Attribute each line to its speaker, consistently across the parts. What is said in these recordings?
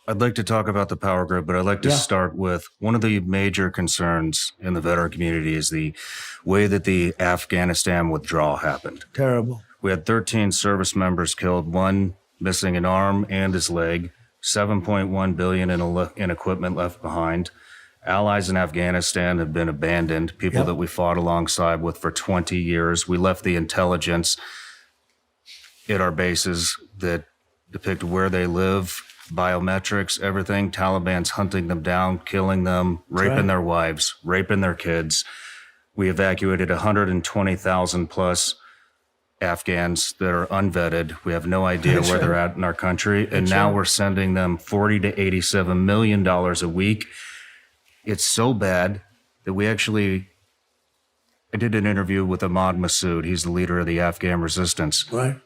Speaker 1: I'd like to talk about the power grid, but I'd like to
Speaker 2: Yeah,
Speaker 1: start with one of the major concerns in the veteran community is the way that the Afghanistan withdrawal happened.
Speaker 2: terrible.
Speaker 1: We had 13 service members killed, one missing an arm and his leg, 7.1 billion in equipment left behind. Allies in Afghanistan have been abandoned, people that
Speaker 2: Yep,
Speaker 1: we fought alongside with for 20 years. We left the intelligence at our bases that depict where they live, biometrics, everything. Taliban's hunting them down, killing them,
Speaker 2: that's
Speaker 1: raping
Speaker 2: right.
Speaker 1: their wives, raping their kids. We evacuated 120,000 plus Afghans that are unvetted. We have no idea
Speaker 2: That's
Speaker 1: where they're
Speaker 2: right.
Speaker 1: at in our country. And
Speaker 2: That's
Speaker 1: now
Speaker 2: right.
Speaker 1: we're sending them $40 to $87 million a week. It's so bad that I did an interview with Ahmad Massoud. He's the leader of the Afghan resistance.
Speaker 2: Right.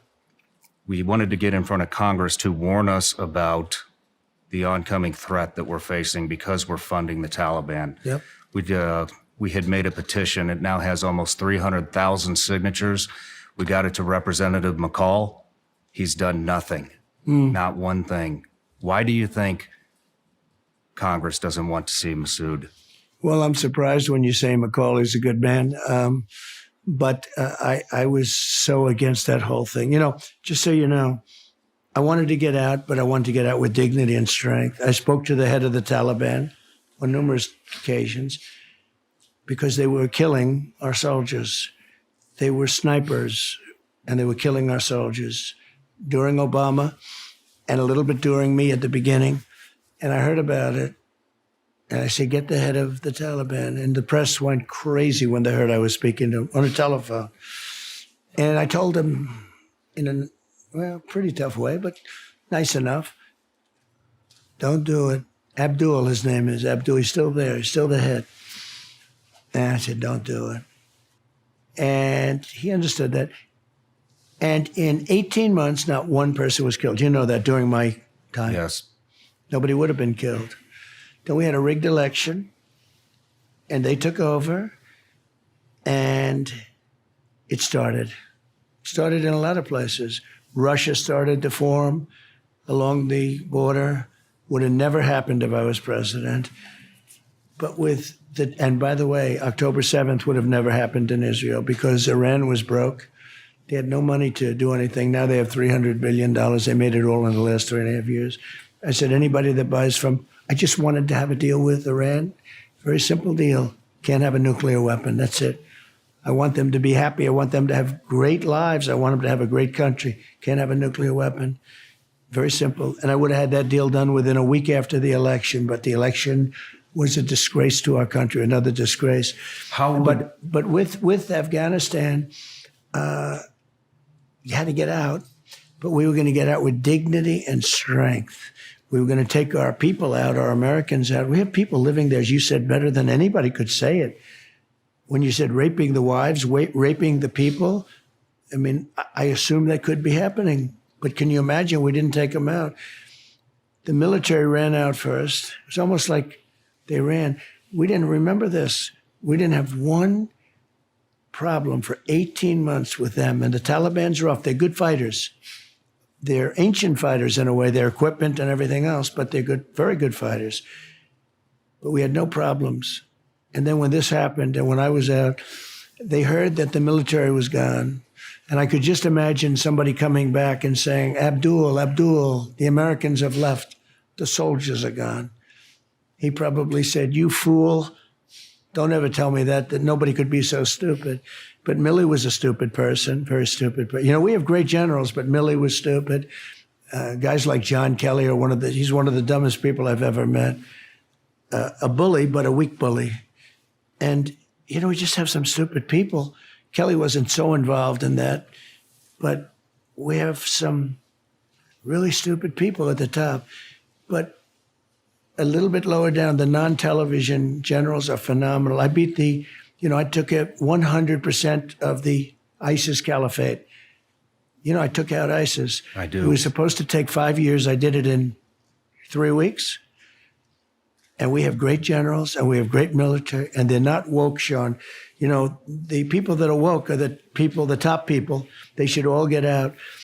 Speaker 1: We wanted to get in front of Congress to warn us about the oncoming threat that we're facing because we're funding the Taliban.
Speaker 2: Yep.
Speaker 1: We had made a petition. It now has almost 300,000 signatures. We got it to Representative McCall. He's done nothing, not one thing. Why do you think Congress doesn't want to see Massoud?
Speaker 2: Well, I'm surprised when you say Macaulay's a good man. But I was so against that whole thing. Just so you know, I wanted to get out, but I wanted to get out with dignity and strength. I spoke to the head of the Taliban on numerous occasions because they were killing our soldiers. They were snipers, and they were killing our soldiers during Obama and a little bit during me at the beginning. And I heard about it. And I said, get the head of the Taliban. And the press went crazy when they heard I was speaking to him on a telephone. And I told him in a pretty tough way, but nice enough, don't do it. Abdul, his name is Abdul. He's still there. He's still the head. And I said, don't do it. And he understood that. And in 18 months, not one person was killed. You know that during my time.
Speaker 1: Yes.
Speaker 2: Nobody would have been killed. Then we had a rigged election, and they took over, and it started. It started in a lot of places. Russia started to form along the border. Would have never happened if I was president. But and by the way, October 7th would have never happened in Israel because Iran was broke. They had no money to do anything. Now they have $300 billion. They made it all in the last 3.5 years. I said, anybody that buys from, I just wanted to have a deal with Iran. Very simple deal. Can't have a nuclear weapon. That's it. I want them to be happy. I want them to have great lives. I want them to have a great country. Can't have a nuclear weapon. Very simple. And I would have had that deal done within a week after the election, but the election was a disgrace to our country, another disgrace. But with Afghanistan, you had to get out, but we were going to get out with dignity and strength. We were going to take our people out, our Americans out. We have people living there, as you said, better than anybody could say it. When you said raping the wives, raping the people, I mean, I assume that could be happening. But can you imagine we didn't take them out? The military ran out first. It was almost like they ran. We didn't remember this. We didn't have one problem for 18 months with them. And the Taliban's rough. They're good fighters. They're ancient fighters in a way, their equipment and everything else, but they're good, very good fighters. But we had no problems. And then when this happened and when I was out, they heard that the military was gone. And I could just imagine somebody coming back and saying, Abdul, the Americans have left. The soldiers are gone. He probably said, you fool. Don't ever tell me that nobody could be so stupid. But Milley was a stupid person, very stupid. We have great generals, but Milley was stupid. Guys like John Kelly are he's one of the dumbest people I've ever met. A bully, but a weak bully. And, we just have some stupid people. Kelly wasn't so involved in that, but we have some really stupid people at the top. But a little bit lower down, the non-television generals are phenomenal. I beat I took out 100% of the ISIS caliphate. I took out ISIS.
Speaker 1: I do.
Speaker 2: It was supposed to take 5 years. I did it in 3 weeks. And we have great generals and we have great military, and they're not woke, Shawn. The people that are woke are the top people. They should all get out.